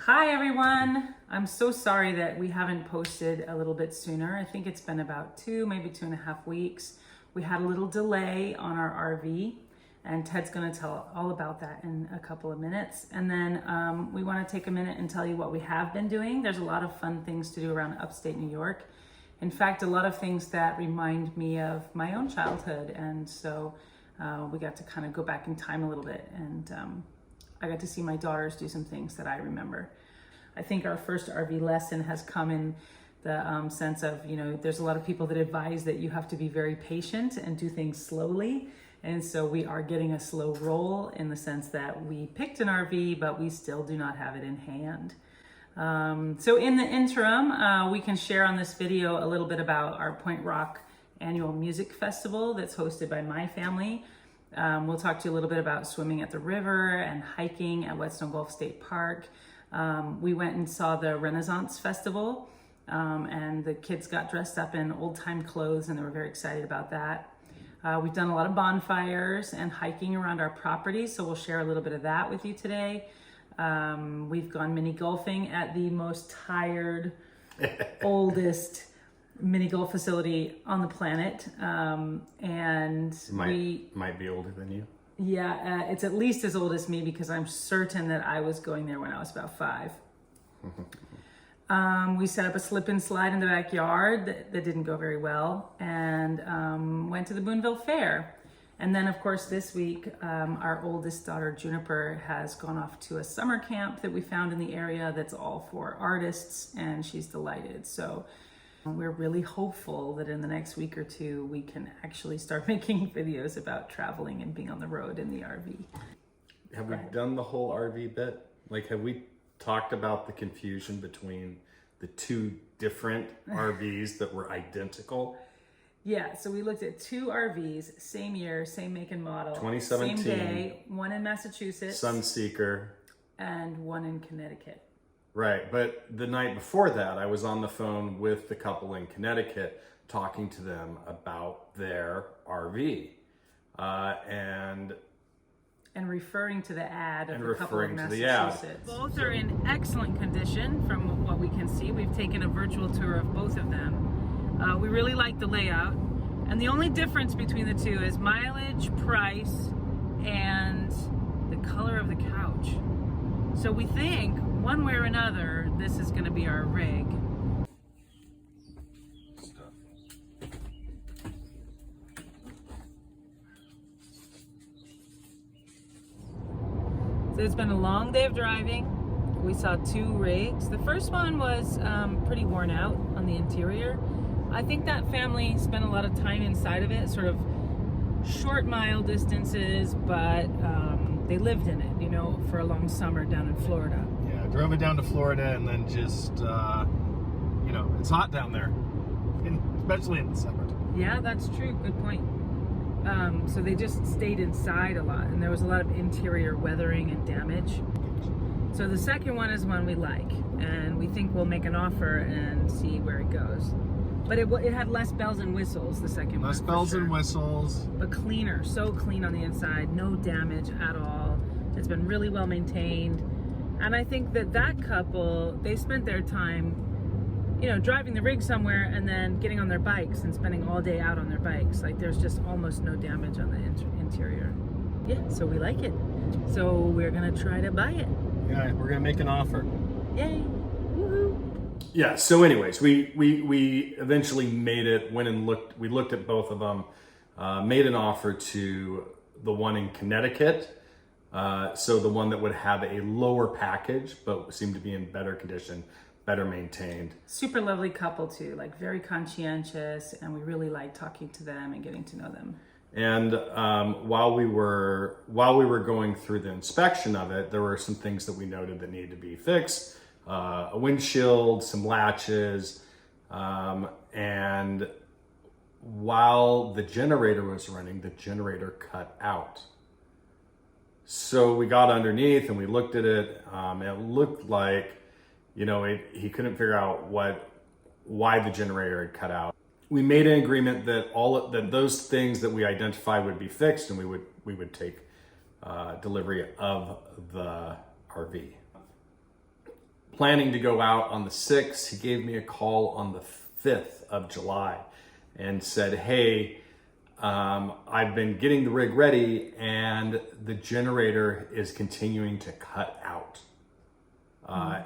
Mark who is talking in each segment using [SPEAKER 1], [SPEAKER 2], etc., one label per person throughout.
[SPEAKER 1] Hi everyone. I'm so sorry that we haven't posted a little bit sooner. I think it's been about maybe 2.5 weeks. We had a little delay on our RV, and Ted's gonna tell all about that in a couple of minutes. And then we wanna take a minute and tell you what we have been doing. There's a lot of fun things to do around upstate New York. In fact, a lot of things that remind me of my own childhood. And so we got to kind of go back in time a little bit, and I got to see my daughters do some things that I remember. I think our first RV lesson has come in the sense of, there's a lot of people that advise that you have to be very patient and do things slowly. And so we are getting a slow roll in the sense that we picked an RV, but we still do not have it in hand. So in the interim, we can share on this video a little bit about our Point Rock annual music festival that's hosted by my family. We'll talk to you a little bit about swimming at the river and hiking at Whetstone Gulf State Park. We went and saw the Renaissance Festival, and the kids got dressed up in old time clothes and they were very excited about that. We've done a lot of bonfires and hiking around our property, so we'll share a little bit of that with you today. We've gone mini golfing at the most tired, oldest mini golf facility on the planet, and
[SPEAKER 2] might be older than you.
[SPEAKER 1] Yeah, it's at least as old as me because I'm certain that I was going there when I was about 5. We set up a slip and slide in the backyard that didn't go very well, and went to the Boonville Fair. And then, of course, this week, our oldest daughter, Juniper, has gone off to a summer camp that we found in the area that's all for artists, and she's delighted. So we're really hopeful that in the next week or 2, we can actually start making videos about traveling and being on the road in the RV.
[SPEAKER 2] Have we done the whole RV bit? Like, have we talked about the confusion between the 2 different RVs that were identical?
[SPEAKER 1] Yeah, so we looked at 2 RVs, same year, same make and model.
[SPEAKER 2] 2017.
[SPEAKER 1] Same day, one in Massachusetts.
[SPEAKER 2] Sunseeker.
[SPEAKER 1] And one in Connecticut.
[SPEAKER 2] Right, but the night before that, I was on the phone with the couple in Connecticut talking to them about their RV. And
[SPEAKER 1] referring to the ad of the couple in
[SPEAKER 2] referring to the
[SPEAKER 1] Massachusetts. Both are in excellent condition from what we can see. We've taken a virtual tour of both of them. We really like the layout. And the only difference between the 2 is mileage, price, and the color of the couch. So we think, one way or another, this is going to be our rig. So it's been a long day of driving. We saw 2 rigs. The first one was pretty worn out on the interior. I think that family spent a lot of time inside of it, sort of short mile distances, but they lived in it, for a long summer down in Florida.
[SPEAKER 3] Yeah, drove it down to Florida and then just, it's hot down there, especially in the summer.
[SPEAKER 1] Yeah, that's true. Good point. So they just stayed inside a lot, and there was a lot of interior weathering and damage. So the second one is one we like, and we think we'll make an offer and see where it goes. But it had less bells and whistles, the second one.
[SPEAKER 3] Less bells and whistles.
[SPEAKER 1] But cleaner, so clean on the inside, no damage at all. It's been really well maintained. And I think that couple, they spent their time, driving the rig somewhere and then getting on their bikes and spending all day out on their bikes. Like, there's just almost no damage on the interior. Yeah, so we like it. So we're gonna try to buy it.
[SPEAKER 3] Yeah, we're gonna make an offer.
[SPEAKER 1] Yay, woohoo.
[SPEAKER 2] Yeah, so anyways, we eventually made it, went and we looked at both of them, made an offer to the one in Connecticut, so the one that would have a lower package, but seemed to be in better condition, better maintained.
[SPEAKER 1] Super lovely couple too, like very conscientious, and we really liked talking to them and getting to know them.
[SPEAKER 2] And while we were going through the inspection of it, there were some things that we noted that needed to be fixed. A windshield, some latches, and while the generator was running, the generator cut out. So we got underneath and we looked at it. It looked like, he couldn't figure out why the generator had cut out. We made an agreement that that those things that we identified would be fixed, and we would take delivery of the RV. planning to go out on the 6th. He gave me a call on the 5th of July and said, hey, I've been getting the rig ready and the generator is continuing to cut out.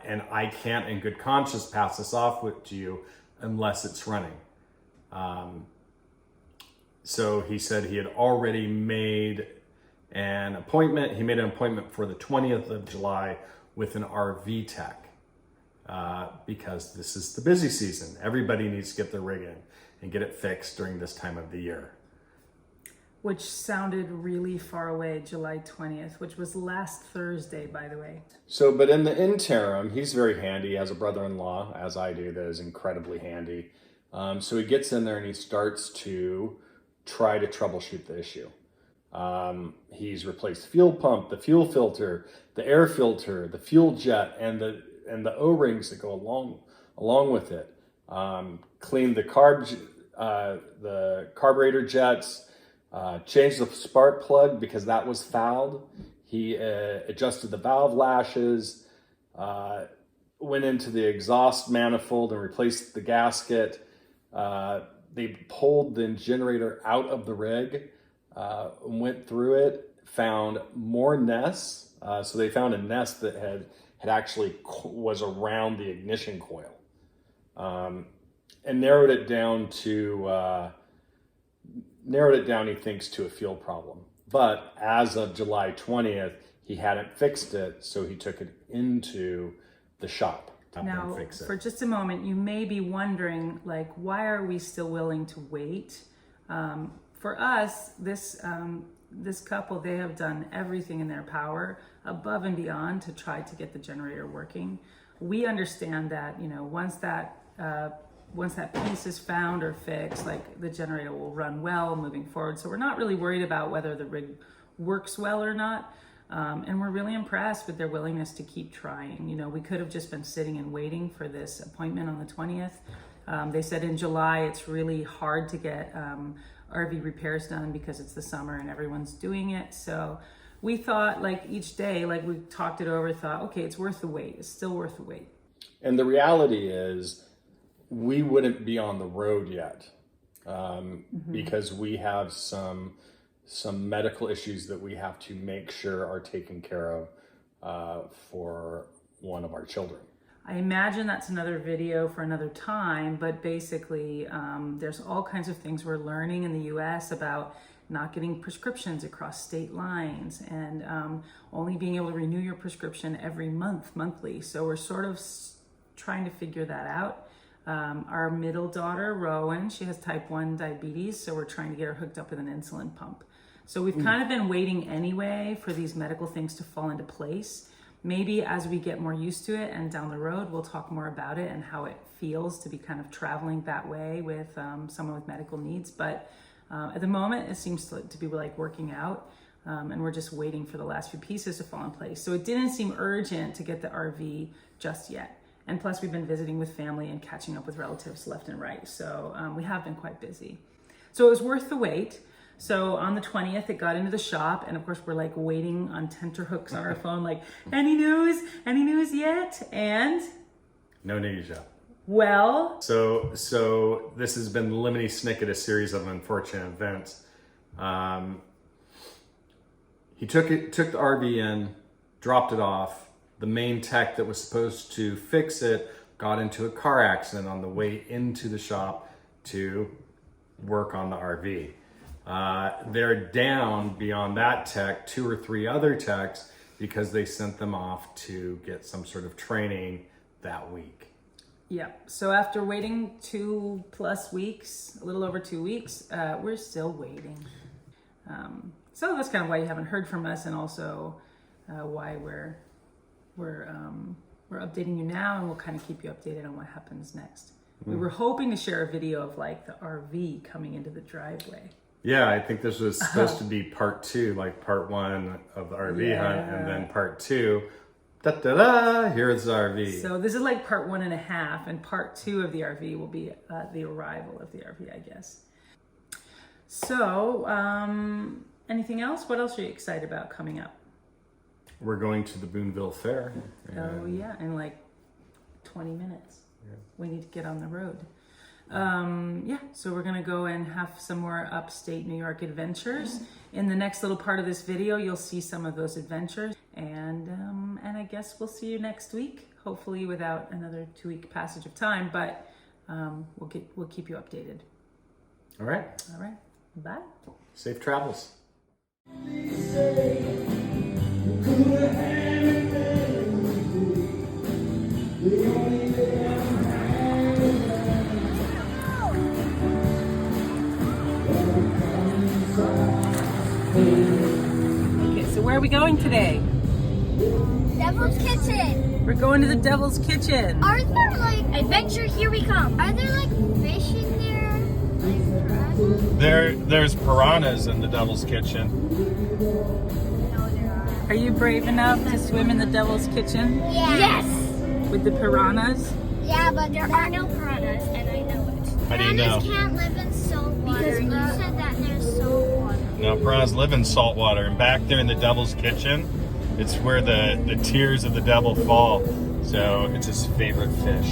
[SPEAKER 2] And I can't in good conscience pass this off to you unless it's running. So he said he had already made an appointment. He made an appointment for the 20th of July with an RV tech because this is the busy season. Everybody needs to get their rig in and get it fixed during this time of the year.
[SPEAKER 1] Which sounded really far away, July 20th, which was last Thursday, by the way.
[SPEAKER 3] So, but in the interim, he's very handy. He has a brother-in-law, as I do, that is incredibly handy. So he gets in there and he starts to try to troubleshoot the issue. He's replaced the fuel pump, the fuel filter, the air filter, the fuel jet, and the O-rings that go along with it. Cleaned the carburetor jets. Changed the spark plug because that was fouled. He adjusted the valve lashes, went into the exhaust manifold and replaced the gasket. They pulled the generator out of the rig, went through it, found more nests. So they found a nest that had actually was around the ignition coil, and narrowed it down, he thinks, to a fuel problem. But as of July 20th, he hadn't fixed it, so he took it into the shop.
[SPEAKER 1] Now, for just a moment, you may be wondering, like, why are we still willing to wait? For us, this couple, they have done everything in their power, above and beyond, to try to get the generator working. We understand that, once that piece is found or fixed, like, the generator will run well moving forward. So we're not really worried about whether the rig works well or not. And we're really impressed with their willingness to keep trying. We could have just been sitting and waiting for this appointment on the 20th. They said in July, it's really hard to get RV repairs done because it's the summer and everyone's doing it. So we thought, like, each day, like, we talked it over, thought, okay, it's worth the wait. It's still worth the wait.
[SPEAKER 3] And the reality is, we wouldn't be on the road yet because we have some medical issues that we have to make sure are taken care of for one of our children.
[SPEAKER 1] I imagine that's another video for another time, but basically there's all kinds of things we're learning in the US about not getting prescriptions across state lines and only being able to renew your prescription every monthly. So we're sort of trying to figure that out. Our middle daughter, Rowan, she has type 1 diabetes, so we're trying to get her hooked up with an insulin pump. So we've kind of been waiting anyway for these medical things to fall into place. Maybe as we get more used to it and down the road, we'll talk more about it and how it feels to be kind of traveling that way with someone with medical needs. But at the moment, it seems to be like working out, and we're just waiting for the last few pieces to fall in place. So it didn't seem urgent to get the RV just yet. And plus, we've been visiting with family and catching up with relatives left and right. So we have been quite busy. So it was worth the wait. So on the 20th, it got into the shop. And of course, we're like waiting on tenterhooks on our phone, like, any news? Any news yet? And?
[SPEAKER 2] No news yet.
[SPEAKER 1] Well.
[SPEAKER 2] So this has been Lemony Snicket, a series of unfortunate events. He took the RV in, dropped it off. The main tech that was supposed to fix it got into a car accident on the way into the shop to work on the RV. They're down beyond that tech, 2 or 3 other techs, because they sent them off to get some sort of training that week.
[SPEAKER 1] Yeah. So after waiting 2+ weeks, a little over 2 weeks, we're still waiting. So that's kind of why you haven't heard from us, and also why we're updating you now, and we'll kind of keep you updated on what happens next. We were hoping to share a video of like the RV coming into the driveway.
[SPEAKER 2] Yeah, I think this was supposed to be part 2, like part 1 of the RV hunt, and then part 2, here's the RV.
[SPEAKER 1] So this is like part 1.5, and part 2 of the RV will be the arrival of the RV, I guess. So, anything else? What else are you excited about coming up?
[SPEAKER 2] We're going to the Boonville Fair.
[SPEAKER 1] Oh yeah, in like 20 minutes. We need to get on the road. So we're gonna go and have some more upstate New York adventures. In the next little part of this video, you'll see some of those adventures. And I guess we'll see you next week, hopefully without another 2-week passage of time, but we'll keep you updated.
[SPEAKER 2] All right.
[SPEAKER 1] All right, bye.
[SPEAKER 2] Safe travels.
[SPEAKER 1] Okay, so where are we going today?
[SPEAKER 4] Devil's Kitchen.
[SPEAKER 1] We're going to the Devil's Kitchen.
[SPEAKER 4] Are there like adventure? Here we come. Are there like fish in there? Like piranhas?
[SPEAKER 3] There's piranhas in the Devil's Kitchen.
[SPEAKER 4] No, there are.
[SPEAKER 1] Are you brave enough to swim in the Devil's Kitchen
[SPEAKER 4] Yeah. Yes.
[SPEAKER 1] with the piranhas?
[SPEAKER 4] Yeah, but there are no piranhas, and I know it.
[SPEAKER 3] How do you know?
[SPEAKER 4] Piranhas can't live in salt water. Because you said that there's salt water.
[SPEAKER 3] No, piranhas live in salt water, and back there in the Devil's Kitchen, it's where the tears of the devil fall. So it's his favorite fish.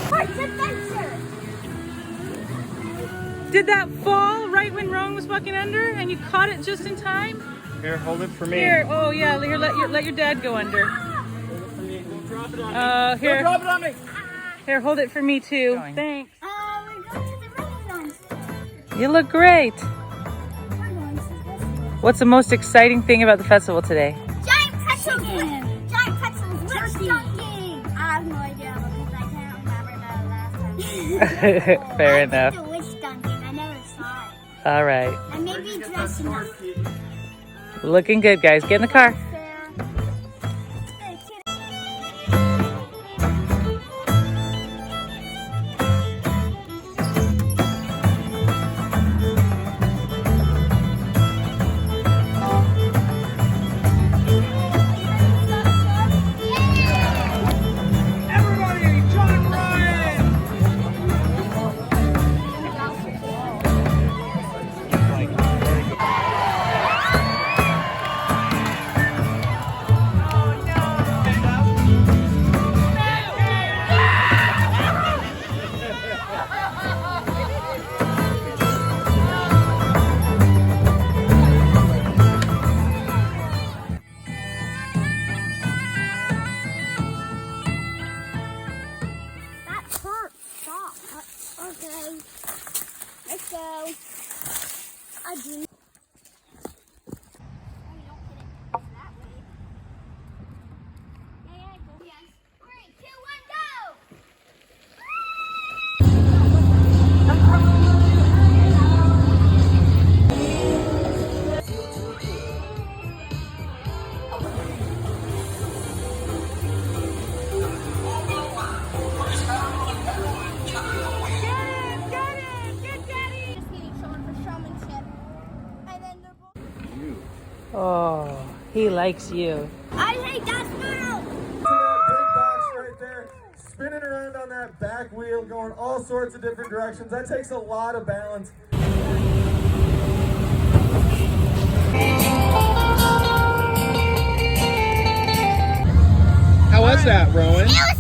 [SPEAKER 4] Parts adventure.
[SPEAKER 1] Did that fall right when Rowan was walking under and you caught it just in time?
[SPEAKER 3] Here, hold it for me.
[SPEAKER 1] Here, oh yeah, here, let your dad go under. Here.
[SPEAKER 3] Drop it on me.
[SPEAKER 1] Here, hold it for me too. Thanks.
[SPEAKER 4] We're going to the Renaissance.
[SPEAKER 1] You look great.
[SPEAKER 4] We're going to this.
[SPEAKER 1] What's the most exciting thing about the festival today?
[SPEAKER 4] Giant pretzel game. Giant pretzels. Witch dunking. I have no idea because I can't remember the last time.
[SPEAKER 1] Fair enough.
[SPEAKER 4] The witch dunking. I never saw it.
[SPEAKER 1] All right.
[SPEAKER 4] And maybe dressing up.
[SPEAKER 1] Looking good, guys. Get in the car.
[SPEAKER 4] That hurt. Stop. Okay. Let's go. I do. Yes. 3, 2, 1, go!
[SPEAKER 1] Oh, he likes you.
[SPEAKER 4] I hate that smell!
[SPEAKER 5] Big box right there, spinning around on that back wheel, going all sorts of different directions. That takes a lot of balance.
[SPEAKER 3] How was that, Rowan?
[SPEAKER 4] It was